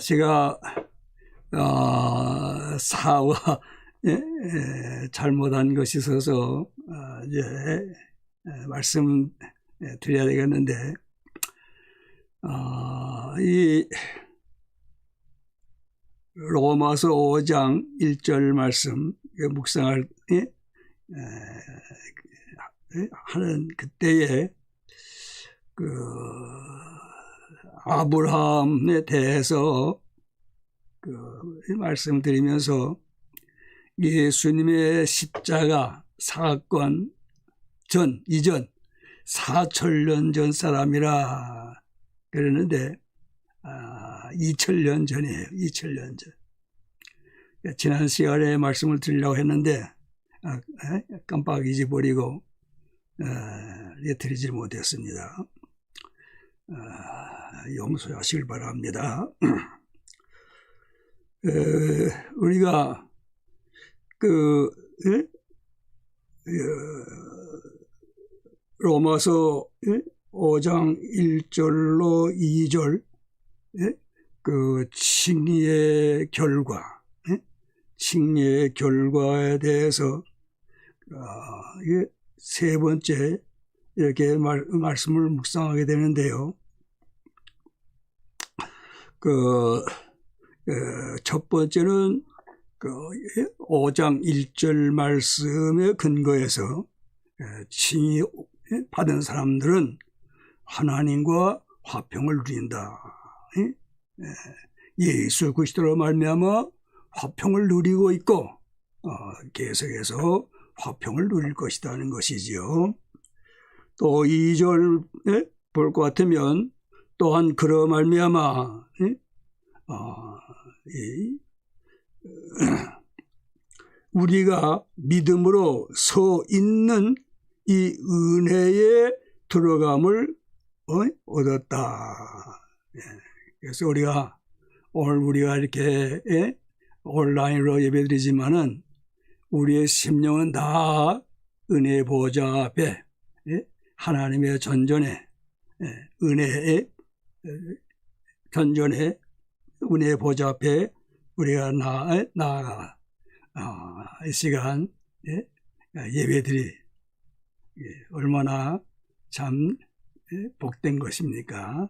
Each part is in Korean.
제가 사와 잘못한 것이 있어서 이제 말씀 드려야 되겠는데, 이 로마서 5장 1절 말씀 묵상할 하는 그때에 그 아브라함에 대해서 그 말씀드리면서 예수님의 십자가 사건 이전 4,000년 전 사람이라 그러는데 2,000년 전이에요. 2,000년 전. 지난 시간에 말씀을 드리려고 했는데 깜빡 잊어버리고 드리지 못했습니다. 용서하시길 바랍니다. 우리가 로마서 5장 1절로 2절 그 칭의의 결과에 대해서 세 번째 이렇게 말씀을 묵상하게 되는데요. 첫 번째는 5장 1절 말씀에 근거해서 칭의 받은 사람들은 하나님과 화평을 누린다. 예수 그리스도로 말미암아 화평을 누리고 있고 계속해서 화평을 누릴 것이라는 것이지요. 또 2절에 볼 것 같으면 또한 그러 말미암아 우리가 믿음으로 서 있는 이 은혜에 들어감을 얻었다. 그래서 우리가 이렇게 온라인으로 예배드리지만은 우리의 심령은 다 은혜 보좌 앞에 하나님의 전전에 은혜의 전전에 은혜 보좌 앞에 우리가 나아가 이 시간 예배드리 얼마나 참 복된 것입니까?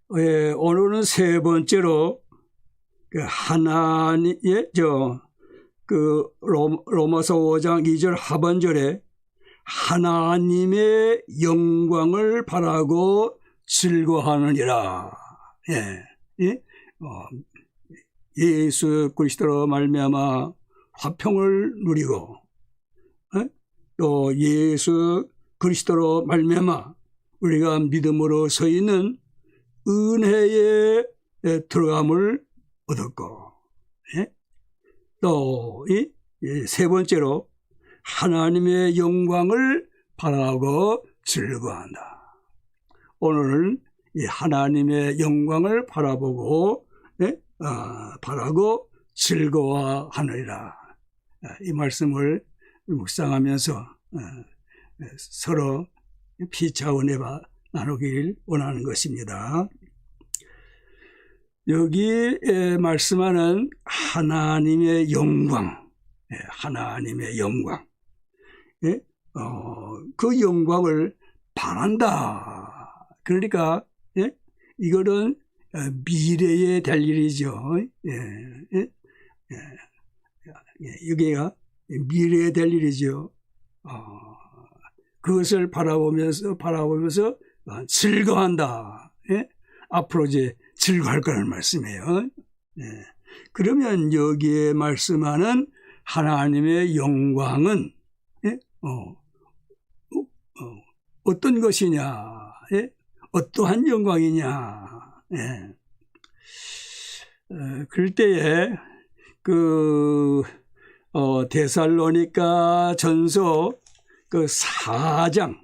오늘은 세 번째로 하나님의 로마서 5장 2절 하반절에 하나님의 영광을 바라고 즐거워하느니라. 예수 그리스도로 말미암아 화평을 누리고 또 예수 그리스도로 말미암아 우리가 믿음으로 서 있는 은혜에 들어감을 얻었고, 또 세 번째로 하나님의 영광을 바라고 즐거워한다. 오늘은 이 하나님의 영광을 바라보고 바라고 즐거워하느니라. 이 말씀을 묵상하면서 서로 피차 은혜 나누길 원하는 것입니다. 여기 말씀하는 하나님의 영광, 하나님의 영광, 그 영광을 바란다. 그러니까 이거는 미래에 될 일이죠. 여기가 미래에 될 일이죠. 그것을 바라보면서 즐거워한다. 앞으로 이제 즐거워할 거라는 말씀이에요. 그러면 여기에 말씀하는 하나님의 영광은 어떤 것이냐? 어떠한 영광이냐? 그럴 때에 데살로니가 전서 4장,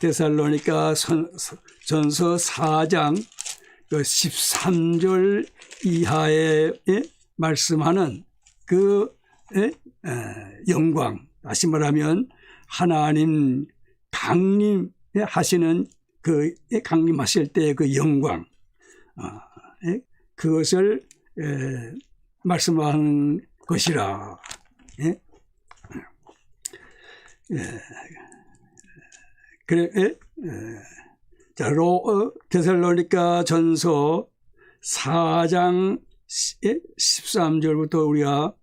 데살로니가 전서 4장 13절 이하에 말씀하는 그 영광, 다시 말하면 하나님 강림하시는 강림하실 때의 그 영광, 예? 그것을 말씀하는 것이라. 예? 그래, 자, 데살로니가 전서 4장 13절부터 우리가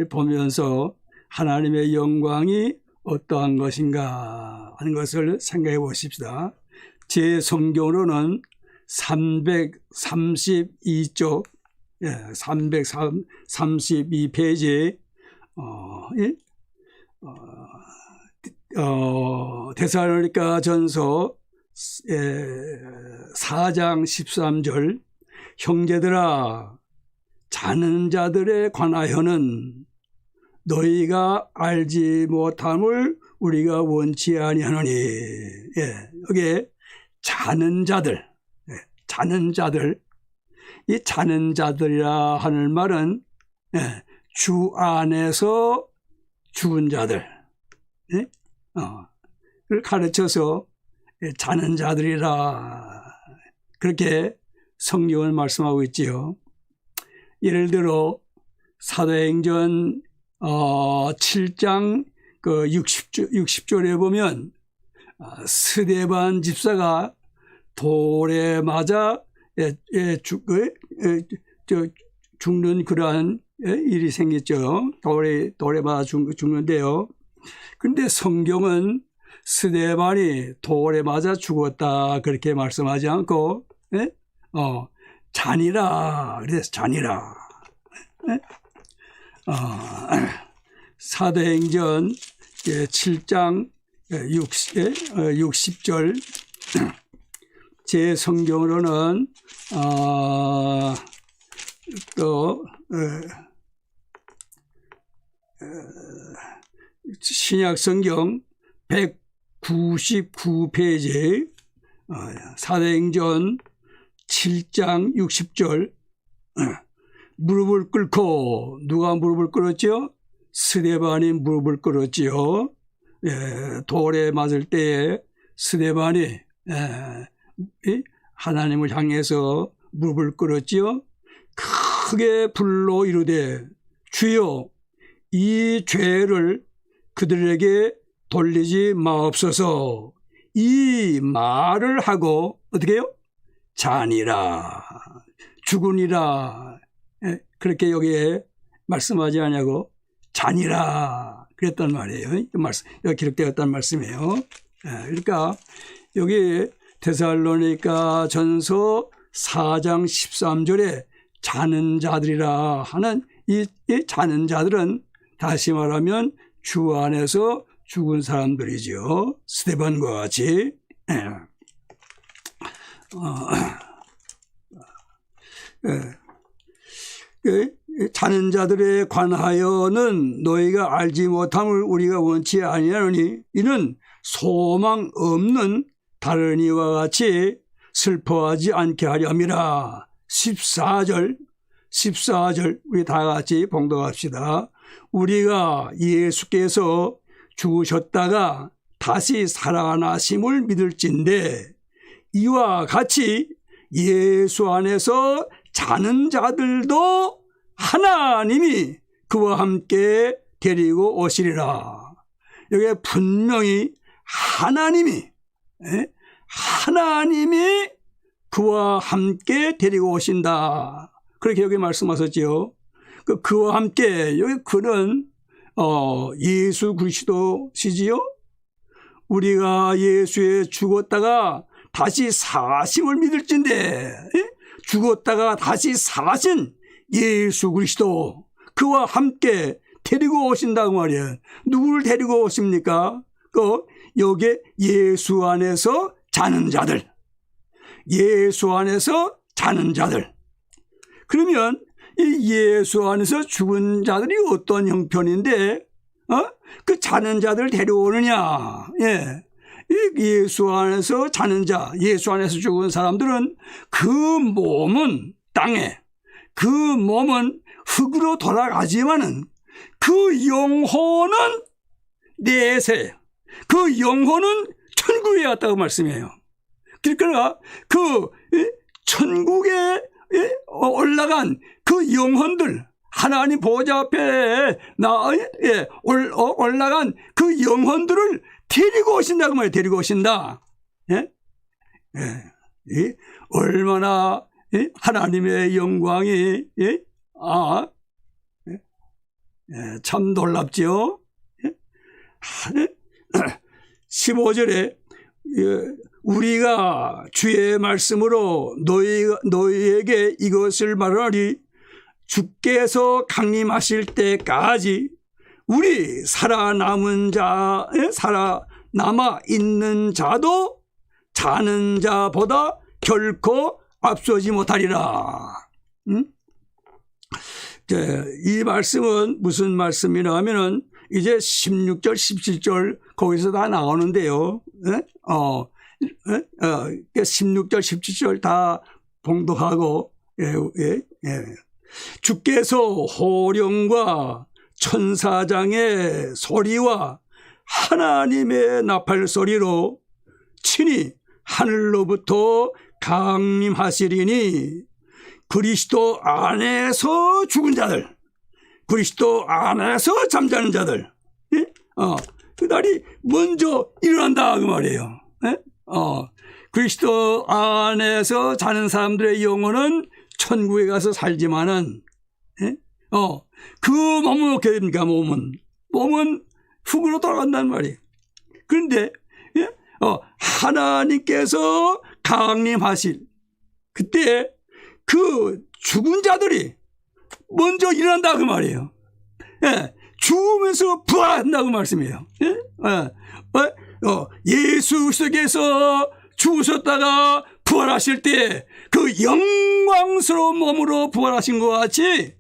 보면서 하나님의 영광이 어떠한 것인가 하는 것을 생각해 보십시다. 제 성경으로는 332쪽, 332페이지, 데살로니가 전서 4장 13절, 형제들아, 자는 자들에 관하여는 너희가 알지 못함을 우리가 원치 아니하노니. 여기에 자는 자들, 자는 자들, 이 자는 자들이라 하는 말은 주 안에서 죽은 자들, 를 가르쳐서 자는 자들이라 그렇게 성경을 말씀하고 있지요. 예를 들어 사도행전 7장 60절에 보면 스데반 집사가 돌에 맞아 죽는 그러한 일이 생겼죠. 돌에 맞아 죽는데요. 그런데 성경은 스데반이 돌에 맞아 죽었다 그렇게 말씀하지 않고 잔이라 그래서 잔이라. 사도행전 7장 60절 제 성경으로는 또 신약 성경 199페이지 사도행전 7장 60절 무릎을 꿇고 누가 무릎을 꿇었죠? 스데반이 무릎을 꿇었지요. 돌에 맞을 때에 스데반이 하나님을 향해서 무릎을 꿇었지요. 크게 불러 이르되 주여 이 죄를 그들에게 돌리지 마옵소서. 이 말을 하고 어떻게 해요? 자니라 죽으니라 그렇게 여기에 말씀하지 않냐고 자니라 그랬단 말이에요. 여기 기록되었단 말씀이에요. 그러니까 여기 데살로니가 전서 4장 13절에 자는 자들이라 하는 이 자는 자들은 다시 말하면 주 안에서 죽은 사람들이죠. 스데반과 같이. 자는 자들에 관하여는 너희가 알지 못함을 우리가 원치 아니하노니 이는 소망 없는 다른 이와 같이 슬퍼하지 않게 하려 함이라. 14절 우리 다 같이 봉독합시다. 우리가 예수께서 죽으셨다가 다시 살아나심을 믿을진대 이와 같이 예수 안에서 자는 자들도 하나님이 그와 함께 데리고 오시리라. 여기에 분명히 하나님이 그와 함께 데리고 오신다. 그렇게 여기 말씀하셨지요. 그와 함께 여기 그는 예수 그리스도시지요. 우리가 예수에 죽었다가 다시 사심을 믿을진대 죽었다가 다시 사신 예수 그리스도 그와 함께 데리고 오신다고 말이에요. 누구를 데리고 오십니까? 여기 예수 안에서 자는 자들. 예수 안에서 자는 자들. 그러면 이 예수 안에서 죽은 자들이 어떤 형편인데 그 자는 자들을 데려오느냐. 예수 안에서 자는 자, 예수 안에서 죽은 사람들은 그 몸은 땅에, 그 몸은 흙으로 돌아가지만은 그 영혼은 내세, 그 영혼은 천국에 갔다고 말씀해요. 그러니까 그 천국에 올라간 그 영혼들, 하나님 보좌 앞에 올라간 그 영혼들을 데리고 오신다고 말이에요. 데리고 오신다. 예? 예? 얼마나 하나님의 영광이 참 놀랍죠. 15절에 우리가 주의 말씀으로 너희에게 이것을 말하니 주께서 강림하실 때까지 우리 살아남아 있는 자도 자는 자보다 결코 앞서지 못하리라. 이 말씀은 무슨 말씀이냐 하면은 이제 16절, 17절 거기서 다 나오는데요. 16절, 17절 다 봉독하고, 주께서 호령과 천사장의 소리와 하나님의 나팔 소리로 친히 하늘로부터 강림하시리니 그리스도 안에서 죽은 자들, 그리스도 안에서 잠자는 자들, 그날이 먼저 일어난다 그 말이에요. 그리스도 안에서 자는 사람들의 영혼은 천국에 가서 살지만은 그 몸은 어떻게 됩니까? 몸은 흙으로 돌아간단 말이에요. 그런데 하나님께서 강림하실 그때 그 죽은 자들이 먼저 일어난다 그 말이에요. 죽으면서 부활한다고 말씀이에요. 예수 그리스도께서 죽으셨다가 부활하실 때 그 영광스러운 몸으로 부활하신 것 같이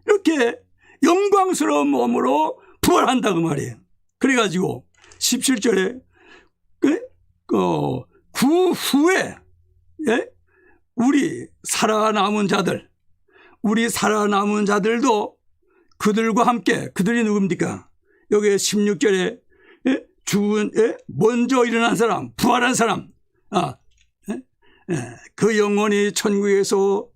이렇게 영광스러운 몸으로 부활한다고 말이에요. 그래가지고 17절에 그 후에 우리 살아남은 자들도 그들과 함께, 그들이 누굽니까? 여기 16절에 먼저 일어난 사람, 부활한 사람, 그 영혼이 천국에서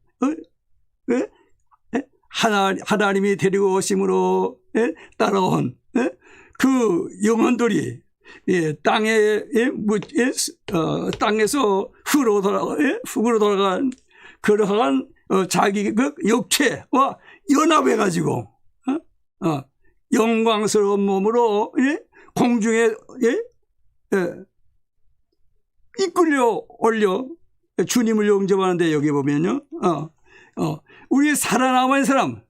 하나님이 데리고 오심으로 따라온 그 영혼들이 땅에서 흙으로 돌아간 그러한 자기 그 육체와 연합해가지고 영광스러운 몸으로 공중에 이끌려 올려 주님을 영접하는데 여기 보면요, 우리 살아남은 사람,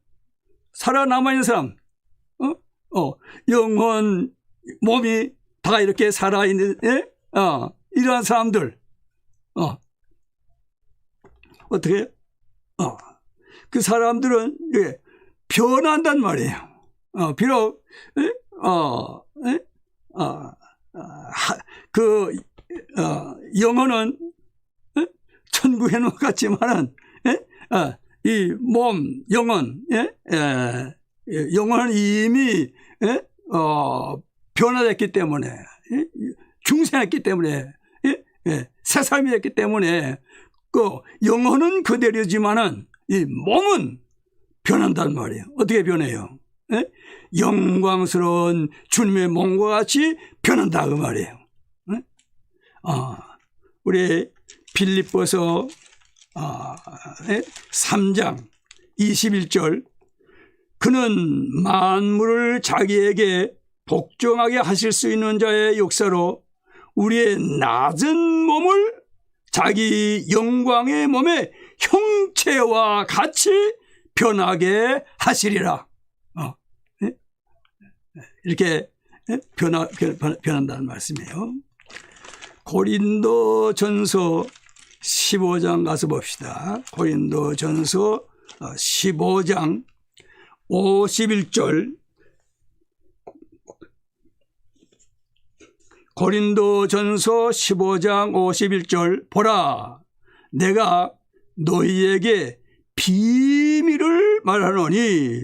영혼 몸이 다 이렇게 살아있는 이러한 사람들 어떻게 그 사람들은 변한단 말이에요. 비록 그 영혼은 천국에는 못 갔지만은 이 몸 영혼은 이미 변화됐기 때문에 중생했기 때문에 새 사람이 됐기 때문에 그 영혼은 그대로지만은 이 몸은 변한단 말이에요. 어떻게 변해요? 영광스러운 주님의 몸과 같이 변한다 그 말이에요. 우리 빌립보서 3장 21절 그는 만물을 자기에게 복종하게 하실 수 있는 자의 역사로 우리의 낮은 몸을 자기 영광의 몸의 형체와 같이 변하게 하시리라. 이렇게 변한다는 말씀이에요. 고린도전서 15장 가서 봅시다. 고린도전서 15장 51절 고린도전서 15장 51절 보라 내가 너희에게 비밀을 말하노니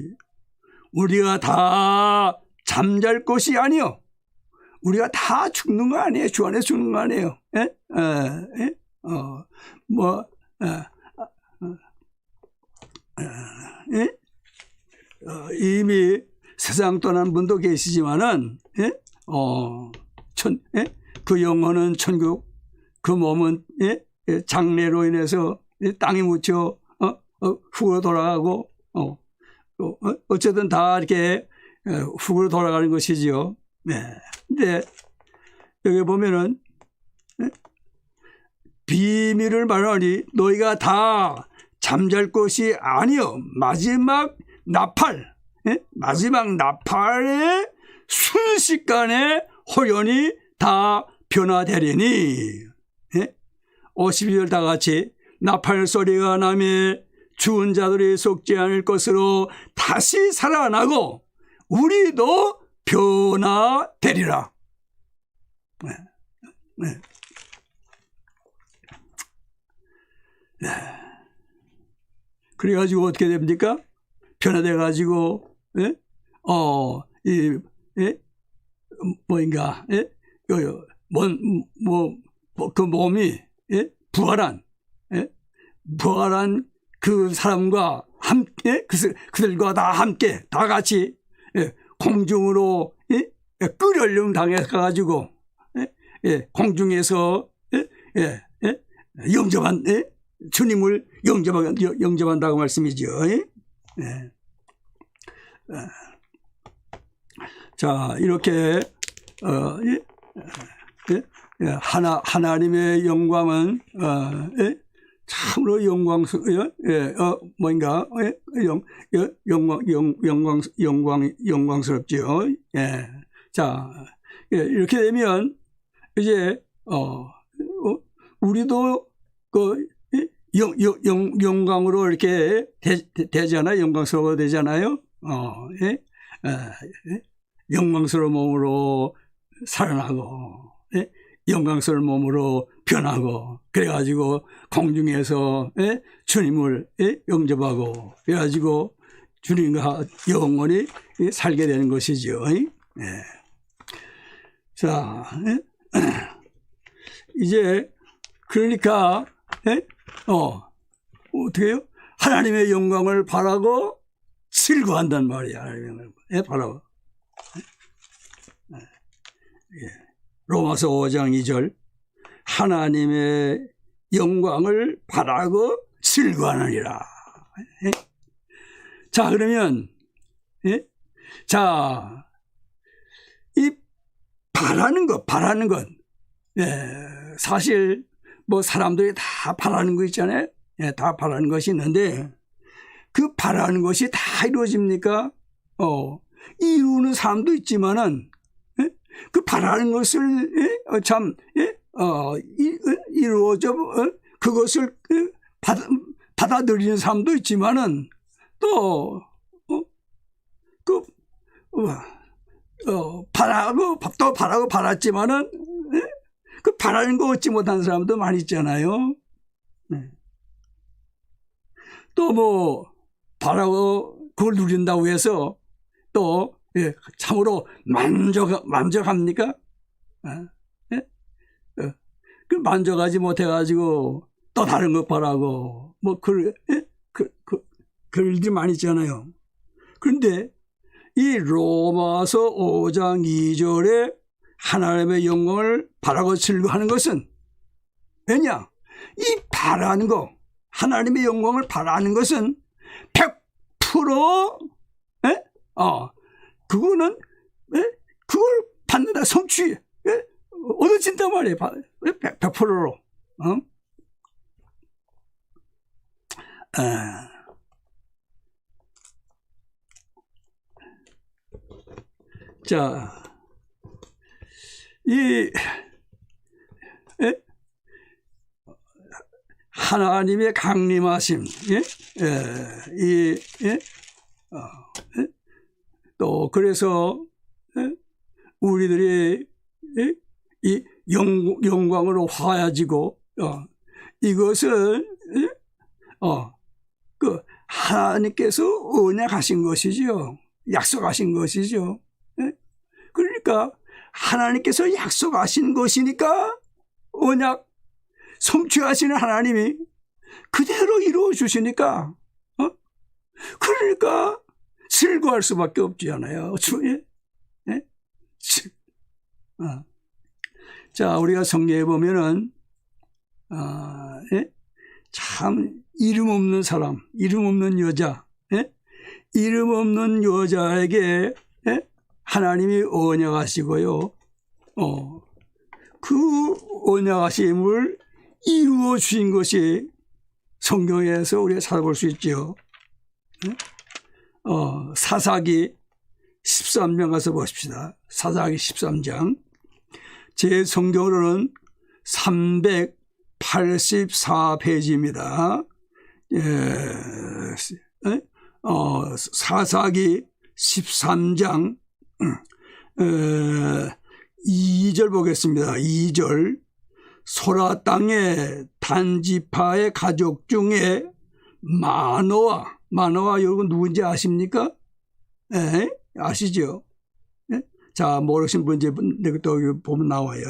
우리가 다 잠잘 것이 아니요 우리가 다 죽는 거 아니에요. 주 안에서 죽는 거 아니에요. 예? 이미 세상 떠난 분도 계시지만은 예? 예? 그 영혼은 천국, 그 몸은 예? 장례로 인해서 땅에 묻혀 흙으로 돌아가고 어쨌든 다 이렇게 흙으로 돌아가는 것이지요. 네. 근데 여기 보면은 비밀을 말하니 너희가 다 잠잘 것이 아니요 마지막 나팔, 마지막 나팔의 순식간에 호련히 다 변화되리니 52절 다 같이 나팔 소리가 나며 죽은 자들이 속지 않을 것으로 다시 살아나고 우리도 변화되리라. 네. 네. 네. 그래가지고 어떻게 됩니까? 변화돼가지고, 예? 뭐인가, 예? 그 몸이, 예? 부활한 그 사람과 함께, 그들과 다 함께, 다 같이, 예? 공중으로, 예? 끌어올림 당해가지고, 예? 공중에서, 예? 영접한, 예? 주님을 영접한다고 말씀이죠. 예? 예. 자, 이렇게, 하나님의 영광은, 참으로 영광스럽죠. 예. 자, 예, 이렇게 되면, 이제, 우리도 영광으로 이렇게 되잖아요. 영광스러워 되잖아요. 예? 영광스러운 몸으로 살아나고, 예? 영광스러운 몸으로 변하고, 그래가지고 공중에서 예? 주님을 예? 영접하고, 그래가지고 주님과 영원히 살게 되는 것이죠. 예. 자, 예? 이제 그러니까 예? 어떻게 해요? 하나님의 영광을 바라고 즐거워한단 말이야. 하나님의 영광을 바라고. 예. 로마서 5장 2절 하나님의 영광을 바라고 즐거워하느니라. 예? 자, 그러면 예? 자, 이 바라는 것 예. 사실 뭐 사람들이 다 바라는 거 있잖아요. 예, 다 바라는 것이 있는데 그 바라는 것이 다 이루어집니까? 이루는 사람도 있지만은 예? 그 바라는 것을 예? 참 예? 이루어져 그것을 받아들이는 사람도 있지만은 또 바라고 바랐지만은 예? 그 바라는 거 얻지 못한 사람도 많이 있잖아요. 네. 또 뭐 바라고 그걸 누린다고 해서 또 예, 참으로 만족합니까? 예? 그 만족하지 못해가지고 또 다른 것 바라고 뭐 그런 일들이 많이 있잖아요. 그런데 이 로마서 5장 2절에 하나님의 영광을 바라고 즐거워하는 것은 왜냐? 이 바라는 거, 하나님의 영광을 바라는 것은 100% 예? 그거는 예? 그걸 받는다 성취 예? 얻어진단 말이에요. 100%로. 자, 이 하나님의 강림하심, 또 그래서 우리들이 이 영광으로 화야지고 이것을 그 하나님께서 언약하신 것이죠. 약속하신 것이죠. 그러니까 하나님께서 약속하신 것이니까 언약 성취하시는 하나님이 그대로 이루어 주시니까 그러니까 슬거할 수밖에 없잖아요. 예? 자, 우리가 성경에 보면은 예? 참 이름 없는 사람, 이름 없는 여자, 예? 이름 없는 여자에게 예? 하나님이 언약하시고요. 그 언약하심을 이루어 주신 것이 성경에서 우리가 찾아볼 수 있죠. 예? 사사기 13장 가서 보십시다. 사사기 13장. 제 성경으로는 384페이지입니다. 사사기 13장 2절 보겠습니다. 2절. 소라 땅의 단지파의 가족 중에 마노아 여러분 누군지 아십니까? 예? 아시죠? 예? 자, 모르신 분 이제 또 보면 나와요.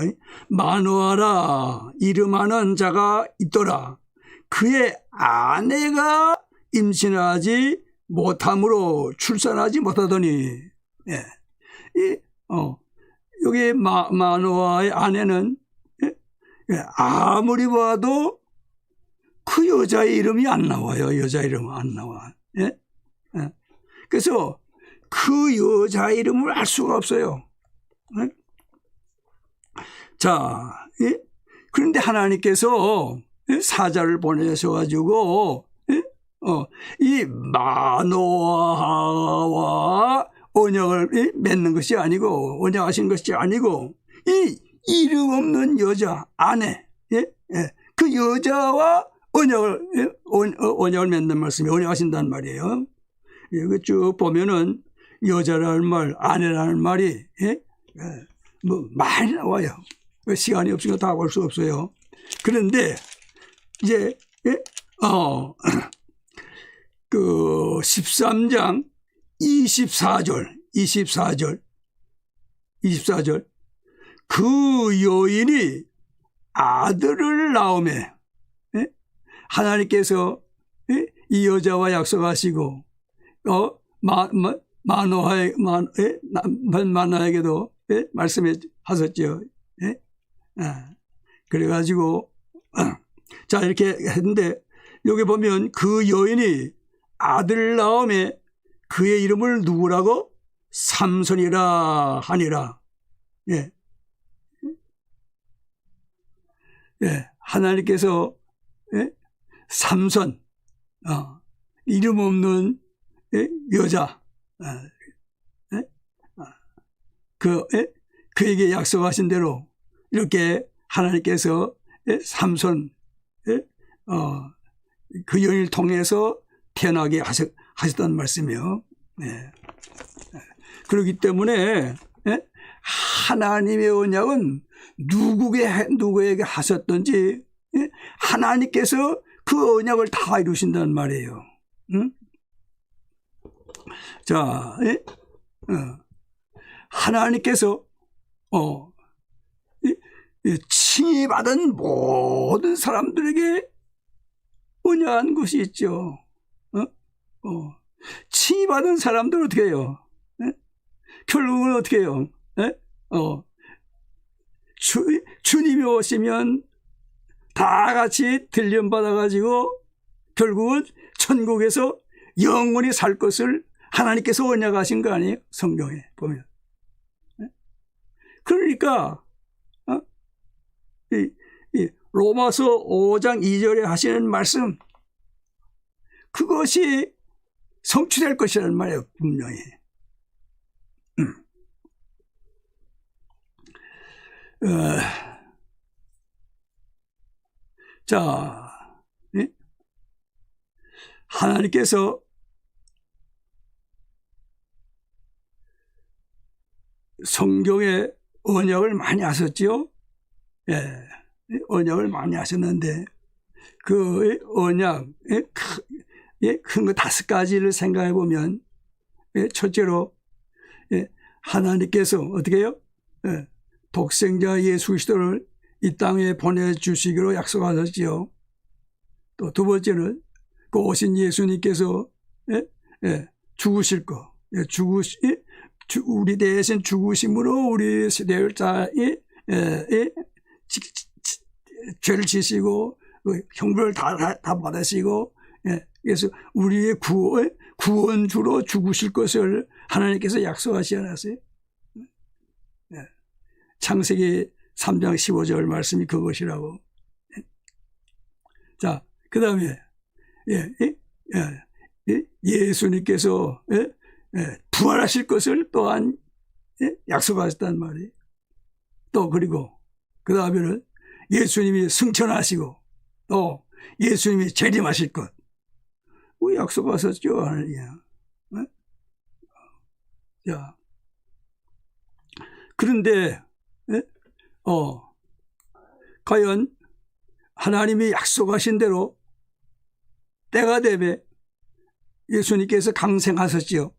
마노아라 이름하는 자가 있더라. 그의 아내가 임신하지 못함으로 출산하지 못하더니, 예. 여기 마노아의 아내는 예? 예. 아무리 봐도 그 여자의 이름이 안 나와요. 여자 이름은 안 나와. 예? 예. 그래서 그 여자 이름을 알 수가 없어요. 예? 자, 예? 그런데 하나님께서 사자를 보내셔가지고 이 마노아와 언약을 맺는 것이 아니고 언약하신 것이 아니고 이 이름 없는 여자 아내 그 여자와 언약을 맺는 말씀이 언약하신다는 말이에요. 여기 쭉 보면은 여자라는 말, 아내라는 말이 뭐 많이 나와요. 시간이 없으니까 다 볼 수 없어요. 그런데 이제 그 13장 24절 그 여인이 아들을 낳음에 하나님께서 이 여자와 약속하시고 마노아에게도 말씀해 하셨죠. 그래가지고 자 이렇게 했는데 여기 보면 그 여인이 아들 낳음에 그의 이름을 누구라고? 삼손이라 하니라. 예. 예. 하나님께서 삼손 이름 없는 여자 그에게 약속하신 대로 이렇게 하나님께서 삼손 그 여인을 통해서 태어나게 하셨다는 말씀이에요. 그렇기 때문에 하나님의 언약은 누구에게 하셨든지 하나님께서 그 언약을 다 이루신다는 말이에요. 응? 자, 하나님께서 칭의받은 모든 사람들에게 언약한 것이 있죠. 칭의받은 사람들은 어떻게 해요? 결국은 어떻게 해요? 주님이 오시면 다 같이 들림받아가지고 결국은 천국에서 영원히 살 것을 하나님께서 언약하신 거 아니에요? 성경에 보면. 그러니까 이 로마서 5장 2절에 하시는 말씀 그것이 성취될 것이라는 말이에요. 분명히. 자, 하나님께서 성경에 언약을 많이 하셨죠. 예, 언약을 많이 하셨는데 그 언약 큰 거 5가지를 생각해 보면 첫째로 하나님께서 어떻게 해요? 독생자 예수 그리스도를 이 땅에 보내주시기로 약속하셨지요. 또 두 번째는 그 오신 예수님께서 죽으실 거, 우리 대신 죽으심으로 우리 세대자의 죄를 지시고 형벌을 다 받으시고, 그래서 우리의 구원주로 죽으실 것을 하나님께서 약속하지 않았어요? 창세기 3장 15절 말씀이 그것이라고. 자, 그 다음에 예수님께서 부활하실 것을 또한 약속하셨단 말이에요. 또 그리고 그 다음에는 예수님이 승천하시고 또 예수님이 재림하실 것 약속하셨죠, 하나님. 자, 그런데 과연 하나님이 약속하신 대로 때가 되면 예수님께서 강생하셨지요.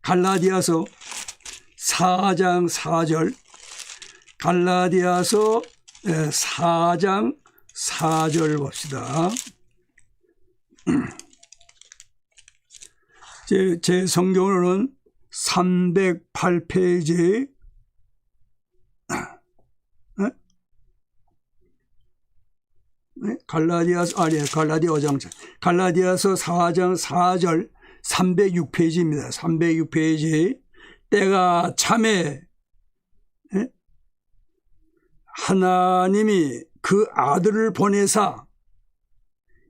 갈라디아서 4장 4절, 갈라디아서 4장 4절 봅시다. 제 성경으로는 308페이지 갈라디아서 4장 4절 306페이지입니다. 306페이지. 때가 참에 하나님이 그 아들을 보내사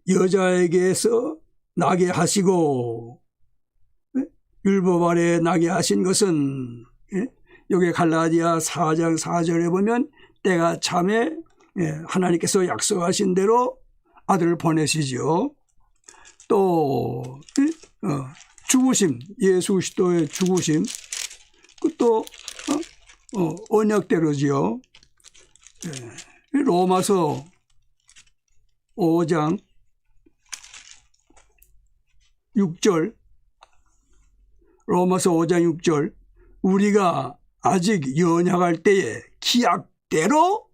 여자에게서 나게 하시고, 율법 아래 나게 하신 것은 여기 갈라디아 4장 4절에 보면 때가 참에 하나님께서 약속하신 대로 아들을 보내시죠. 또 죽으심, 예수 그리스도의 죽으심, 또 언약대로지요. 로마서 5장 6절, 로마서 5장 6절, 우리가 아직 연약할 때에 기약대로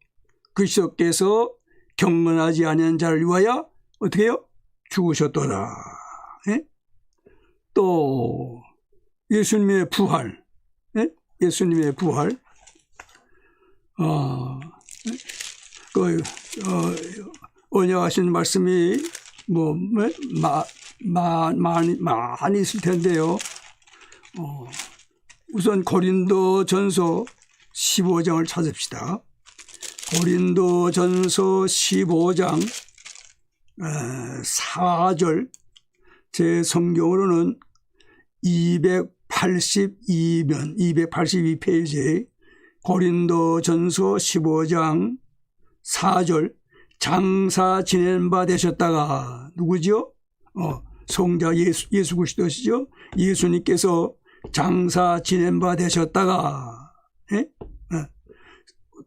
그리스도께서 경건하지 않은 자를 위하여 어떻게 해요? 죽으셨도다. 또 예수님의 부활, 예수님의 부활, 언약하신 말씀이 많이 있을 텐데요. 우선 고린도전서 15장을 찾읍시다. 고린도전서 15장 4절, 제 성경으로는 282페이지 고린도전서 15장 4절, 장사 지낸 바 되셨다가 누구죠? 성자 예수 그리스도시죠. 예수님께서 장사 지낸 바 되셨다가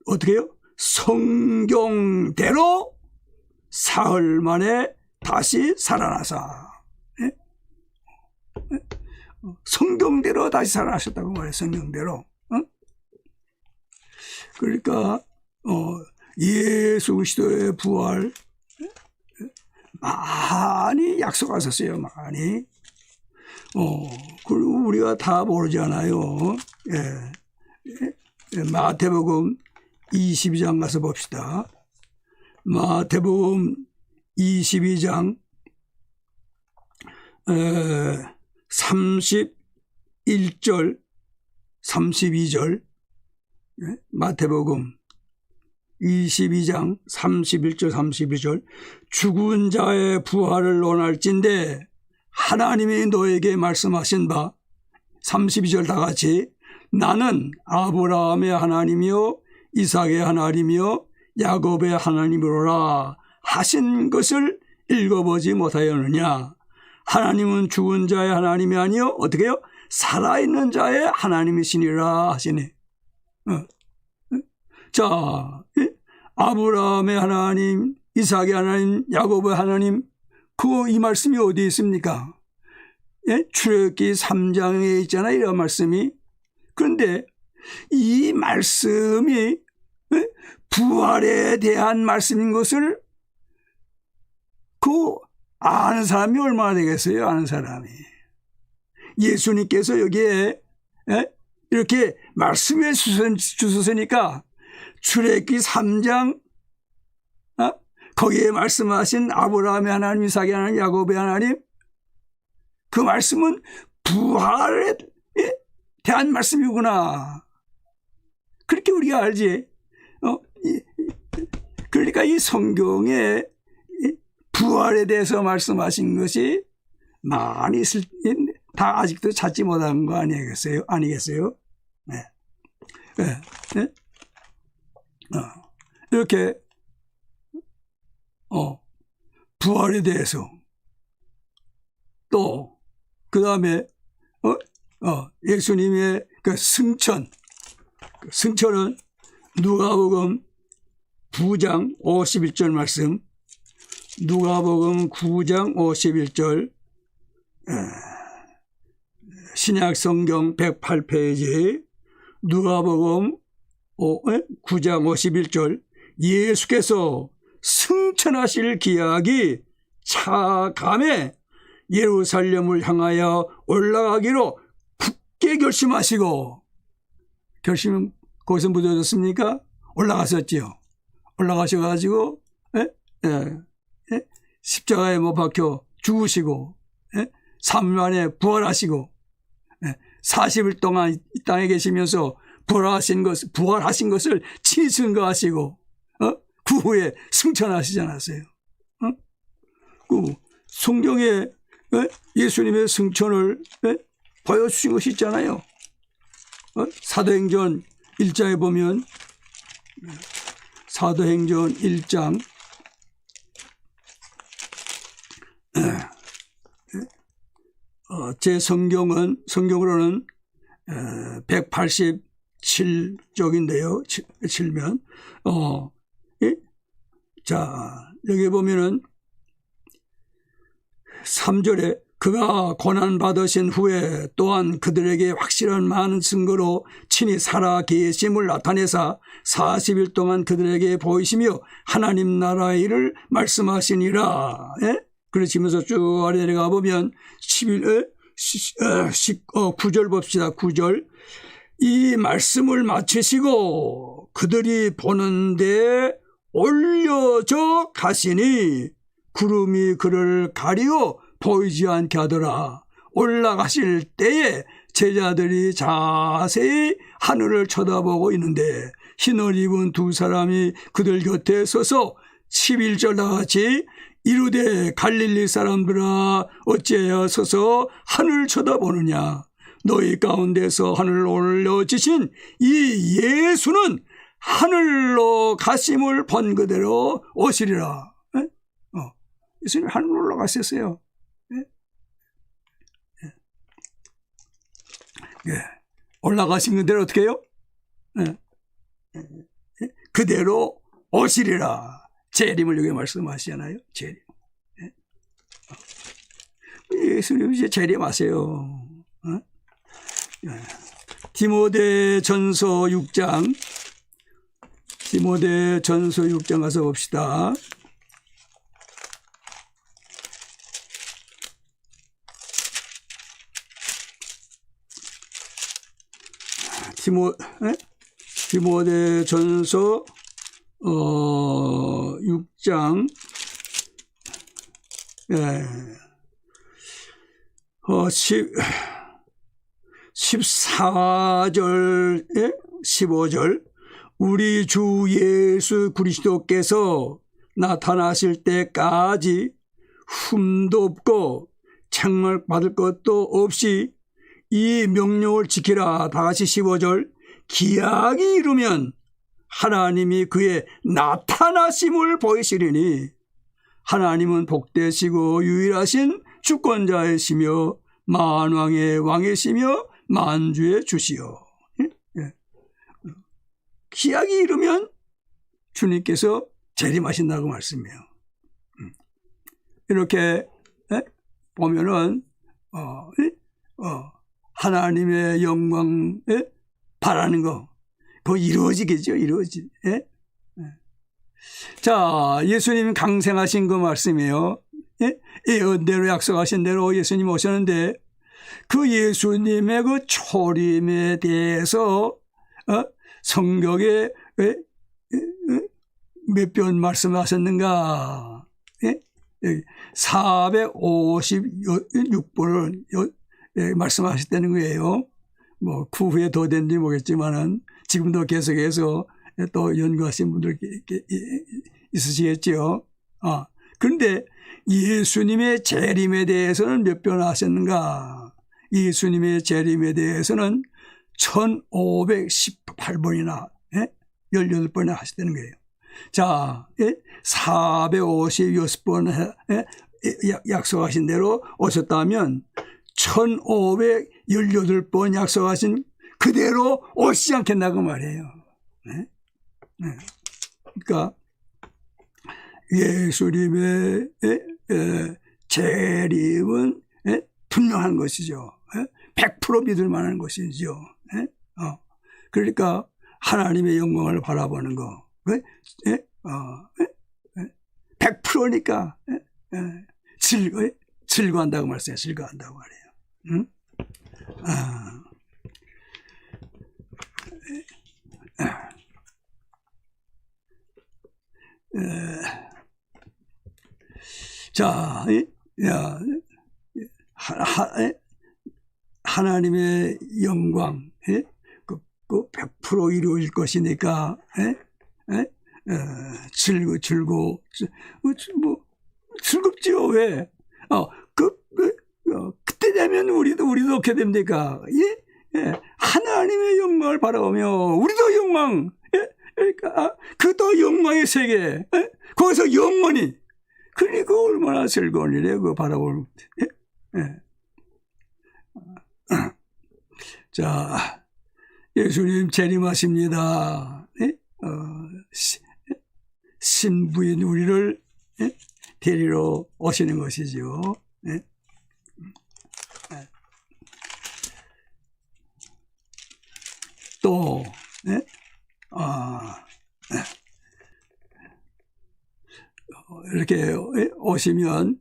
어떻게 해요? 성경대로 사흘 만에 다시 살아나사. 성경대로 다시 살아나셨다고 말해요. 성경대로. 그러니까 예수 그리스도의 부활 많이 약속하셨어요. 많이. 그리고 우리가 다 모르잖아요. 마태복음 22장 가서 봅시다. 마태복음 22장 31절 32절, 마태복음 22장 31절 32절, 죽은 자의 부활을 논할진대 하나님이 너에게 말씀하신 바, 32절 다 같이, 나는 아브라함의 하나님이요 이삭의 하나님이요 야곱의 하나님이로라 하신 것을 읽어보지 못하였느냐. 하나님은 죽은 자의 하나님이 아니요 어떻게 해요? 살아있는 자의 하나님이시니라 하시네. 자, 아브라함의 하나님, 이삭의 하나님, 야곱의 하나님, 이 말씀이 어디에 있습니까? 출애굽기 3장에 있잖아요, 이런 말씀이. 그런데 이 말씀이 부활에 대한 말씀인 것을 그 아는 사람이 얼마나 되겠어요? 아는 사람이. 예수님께서 여기에 이렇게 말씀해 주셨으니까 출애굽기 3장 거기에 말씀하신 아브라함의 하나님, 이삭의 하나님, 야곱의 하나님, 그 말씀은 부활에 대한 말씀이구나. 그렇게 우리가 알지. 그러니까 이 성경에 부활에 대해서 말씀하신 것이 많이 있을, 다 아직도 찾지 못한 거 아니겠어요? 네. 네. 네? 이렇게 부활에 대해서 또 그 다음에 예수님의 그 승천은 누가복음 9장 51절 말씀, 누가복음 9장 51절, 신약 성경 108페이지, 누가복음 9장 51절, 예수께서 승천하실 기약이 차감에 예루살렘을 향하여 올라가기로 굳게 결심하시고, 결심은 거기서 묻어졌습니까? 올라가셨지요. 올라가셔가지고 십자가에 못 박혀 죽으시고 3일 만에 부활하시고 40일 동안 이 땅에 계시면서 부활하신 것을 친히 증거하시고 그 후에 승천하시지 않았어요. 그 성경에 예수님의 승천을 보여주신 것이 있잖아요. 사도행전 1장에 보면, 사도행전 1장 제 성경으로는 187쪽인데요. 7면 자, 여기 보면은 3절에 그가 고난받으신 후에 또한 그들에게 확실한 많은 증거로 친히 살아 계심을 나타내사 40일 동안 그들에게 보이시며 하나님 나라의 일을 말씀하시니라. 그러시면서 쭉 아래 내려가 보면 9절 봅시다. 9절. 이 말씀을 마치시고 그들이 보는데 올려져 가시니 구름이 그를 가리고 보이지 않게 하더라. 올라가실 때에 제자들이 자세히 하늘을 쳐다보고 있는데 흰옷 입은 두 사람이 그들 곁에 서서 11절 나같이 이르되 갈릴리 사람들아 어찌하여 서서 하늘을 쳐다보느냐. 너희 가운데서 하늘로 올려지신 이 예수는 하늘로 가심을 본 그대로 오시리라. 예수님 하늘로 올라가셨어요. 올라가신 그대로 어떻게 해요? 그대로 오시리라. 재림을 여기 말씀하시잖아요. 재림. 예수님 이제 재림하세요. 디모데전서 6장, 디모데전서 6장 가서 봅시다. 디모데전서 6장 14절 15절 우리 주 예수 그리스도께서 나타나실 때까지 흠도 없고 책망받을 것도 없이 이 명령을 지키라. 다같이 15절 기약이 이르면 하나님이 그의 나타나심을 보이시리니 하나님은 복되시고 유일하신 주권자이시며 만왕의 왕이시며 만주의 주시여. 기약이 이르면 주님께서 재림하신다고 말씀해요. 이렇게 보면은 하나님의 영광 바라는 거 그거 이루어지겠죠. 자, 예수님 강생하신 그 말씀이에요. 예언대로 약속하신 대로 예수님 오셨는데 그 예수님의 그 초림에 대해서 성경에 몇 번 말씀하셨는가? 456번을 말씀하셨다는 거예요. 뭐 그 후에 더 된지 모르겠지만은 지금도 계속해서 또 연구하신 분들 있으시겠죠. 그런데 예수님의 재림에 대해서는 몇 번 하셨는가? 예수님의 재림에 대해서는 1518번이나 18번이나 하셨다는 거예요. 자, 456번 약속하신 대로 오셨다면 1518번 약속하신 그대로 오시지 않겠나고 말이에요. 그러니까 예수님의 재림은 분명한 것이죠. 100% 믿을 만한 것이죠. 그러니까 하나님의 영광을 바라보는 거 100%니까 즐거워한다고 말씀해요. 즐거워한다고 말해요. 자, 하나님의 영광, 그 100% 이루어질 것이니까, 즐겁지요. 왜? 그때 되면 우리도 어떻게 됩니까? 하나님의 영광을 바라보며, 우리도 영광, 그러니까, 그도 영광의 세계, 거기서 영원히, 그러니까 얼마나 즐거운 일이에요, 그거 바라보는. 자, 예수님 재림하십니다. 신부인 우리를 데리러 오시는 것이죠. 또 이렇게 오시면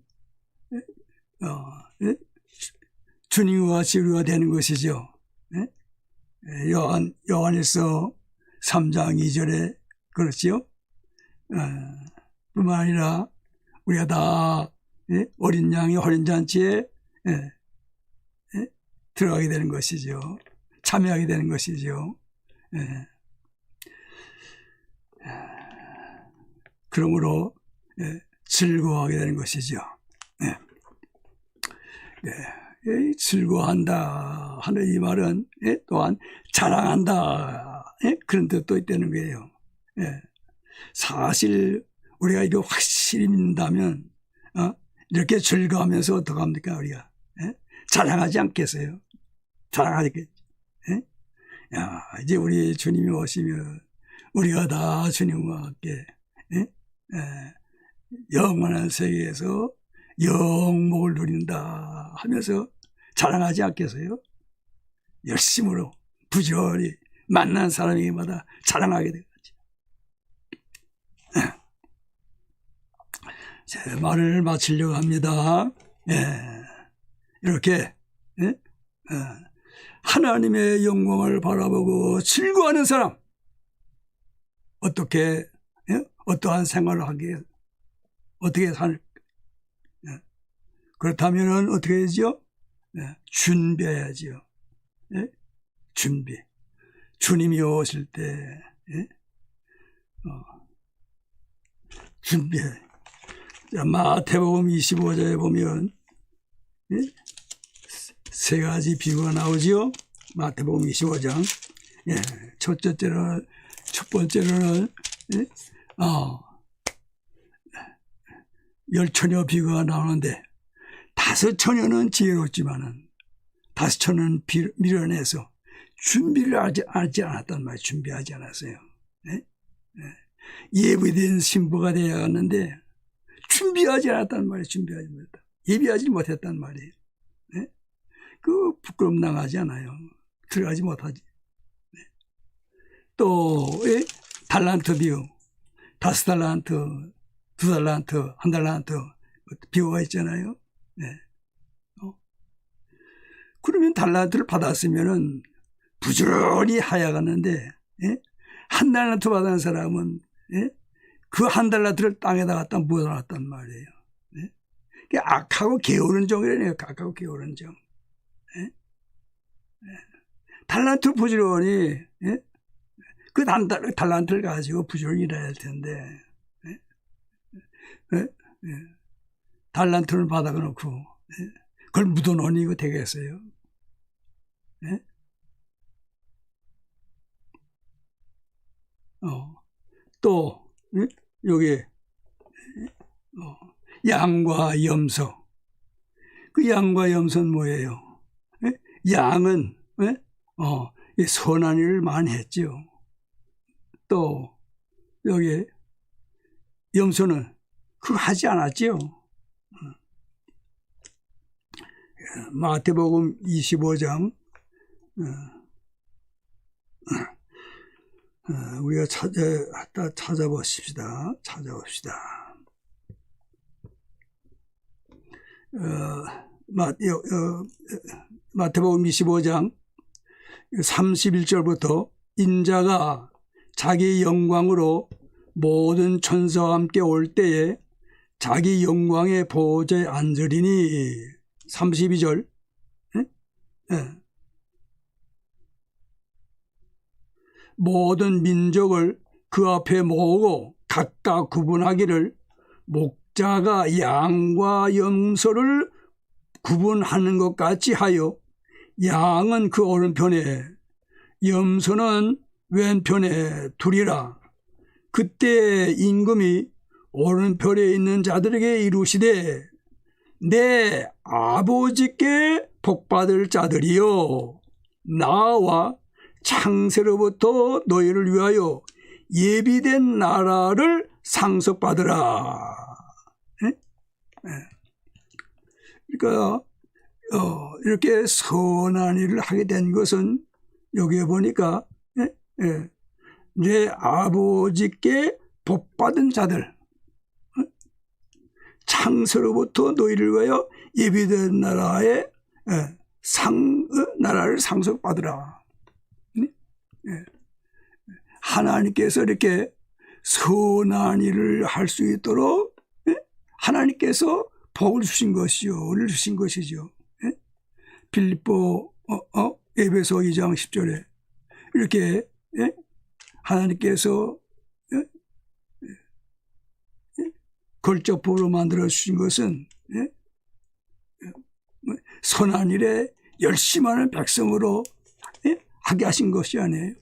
주님과 지루가 되는 것이죠. 요한일서 3장 2절에 그렇지요. 뿐만 아니라 우리가 다 어린 양의 호련잔치에 들어가게 되는 것이죠. 참여하게 되는 것이죠. 그러므로 즐거워하게 되는 것이죠. 즐거워한다 하는 이 말은 또한 자랑한다 그런 뜻도 있다는 거예요. 사실 우리가 이거 확실히 믿는다면 이렇게 즐거워하면서 어떻게 합니까? 우리가 자랑하지 않겠어요? 자랑하겠죠. 이제 우리 주님이 오시면 우리가 다 주님과 함께 영원한 세계에서 영목을 누린다 하면서 자랑하지 않겠어요? 열심으로 부지런히 만난 사람에게마다 자랑하게 되겠죠. 제 말을 마치려고 합니다. 이렇게 하나님의 영광을 바라보고 즐거워하는 사람 어떠한 생활을 하기에 어떻게 살 그렇다면 어떻게 해야죠? 준비해야죠. 준비. 주님이 오실 때 준비해. 마태복음 25장에 보면 세 가지 비유가 나오지요. 마태복음 25장. 첫 번째로는 열처녀 비유가 나오는데 5처녀는 지혜롭지만은 5처녀는 미련해서 준비를 하지 않았단 말이에요. 준비하지 않았어요. 예비된 신부가 되었는데 준비하지 않았단 말이에요. 준비하지 못했다. 예비하지 못했단 말이에요. 그 부끄럼 당하지 않아요. 들어가지 못하지. 또 달란트 비유. 5달란트, 2달란트, 1달란트 비유가 있잖아요. 네. 그러면 달란트를 받았으면은 부지런히 하여갔는데, 예? 한 달란트 받은 사람은, 예? 그 한 달란트를 땅에다 갖다 묻어놨단 말이에요. 예? 악하고 게으른 정이라네요. 악하고 게으른 정. 예? 예. 달란트 부지런히, 예? 그 달란트를 가지고 부지런히 일해야 할 텐데, 예? 예? 예. 달란트를 받아놓고, 예? 그걸 묻어놓으니 이거 되겠어요? 예? 또, 예? 여기, 양과 염소. 그 양과 염소는 뭐예요? 예? 양은, 예? 선한 일을 많이 했죠. 또, 여기, 염소는 그거 하지 않았죠. 마태복음 25장, 우리가 찾아봅시다. 마태복음 25장 31절부터 인자가 자기 영광으로 모든 천사와 함께 올 때에 자기 영광의 보좌에 앉으리니 32절 모든 민족을 그 앞에 모으고 각각 구분하기를 목자가 양과 염소를 구분하는 것 같이 하여 양은 그 오른편에 염소는 왼편에 두리라. 그때 임금이 오른편에 있는 자들에게 이루시되 내 아버지께 복받을 자들이여 나와 창세로부터 너희를 위하여 예비된 나라를 상속받으라. 그러니까 이렇게 선한 일을 하게 된 것은 여기에 보니까 내 아버지께 복받은 자들 창세로부터 너희를 위하여 예비된 나라의 나라를 상속받으라. 하나님께서 이렇게 선한 일을 할 수 있도록 하나님께서 복을 주신 것이요, 은혜를 주신 것이죠. 빌립보 에베소 2장 10절에 이렇게 하나님께서 걸적법으로 만들어 주신 것은 선한 일에 열심하는 백성으로 하게 하신 것이 아니에요.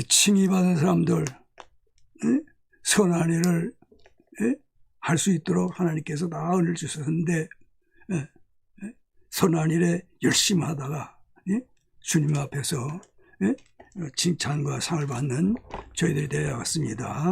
칭의받은 사람들 선한 일을 할 수 있도록 하나님께서 다 은혜를 주셨는데 선한 일에 열심히 하다가 주님 앞에서 칭찬과 상을 받는 저희들이 되어왔습니다.